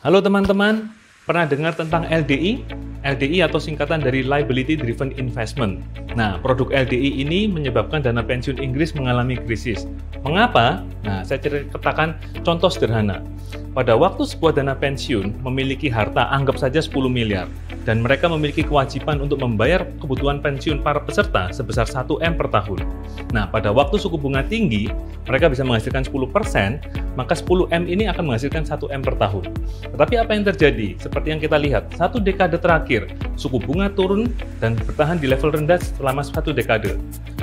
Halo teman-teman, pernah dengar tentang LDI? LDI atau singkatan dari Liability Driven Investment. Nah, produk LDI ini menyebabkan dana pensiun Inggris mengalami krisis. Mengapa? Nah, saya ceritakan contoh sederhana. Pada waktu sebuah dana pensiun memiliki harta anggap saja 10 miliar, dan mereka memiliki kewajiban untuk membayar kebutuhan pensiun para peserta sebesar 1M per tahun. Nah, pada waktu suku bunga tinggi, mereka bisa menghasilkan 10%, maka 10M ini akan menghasilkan 1M per tahun. Tetapi apa yang terjadi? Seperti yang kita lihat, satu dekade terakhir, suku bunga turun dan bertahan di level rendah selama satu dekade.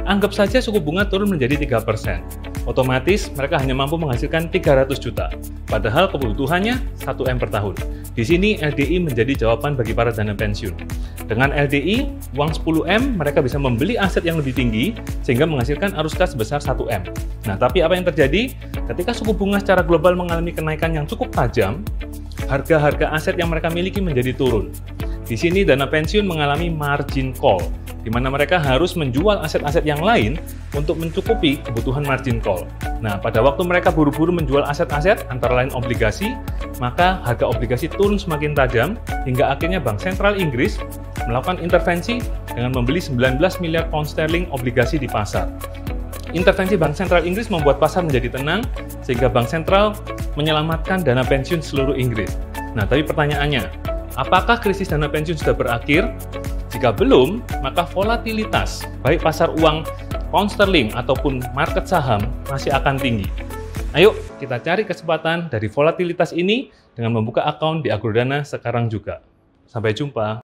Anggap saja suku bunga turun menjadi 3%. Otomatis mereka hanya mampu menghasilkan 300 juta, padahal kebutuhannya 1M per tahun. Di sini LDI menjadi jawaban bagi para dana pensiun. Dengan LDI, uang 10M mereka bisa membeli aset yang lebih tinggi sehingga menghasilkan arus kas sebesar 1M. Nah, tapi apa yang terjadi? Ketika suku bunga secara global mengalami kenaikan yang cukup tajam, harga-harga aset yang mereka miliki menjadi turun. Di sini dana pensiun mengalami margin call, di mana mereka harus menjual aset-aset yang lain untuk mencukupi kebutuhan margin call. Nah, pada waktu mereka buru-buru menjual aset-aset, antara lain obligasi, maka harga obligasi turun semakin tajam, hingga akhirnya Bank Sentral Inggris melakukan intervensi dengan membeli 19 miliar pound sterling obligasi di pasar. Intervensi Bank Sentral Inggris membuat pasar menjadi tenang, sehingga Bank Sentral menyelamatkan dana pensiun seluruh Inggris. Nah, tapi pertanyaannya, apakah krisis dana pensiun sudah berakhir? Jika belum, maka volatilitas, baik pasar uang pound sterling ataupun market saham, masih akan tinggi. Ayo, kita cari kesempatan dari volatilitas ini dengan membuka akun di Agrodana sekarang juga. Sampai jumpa.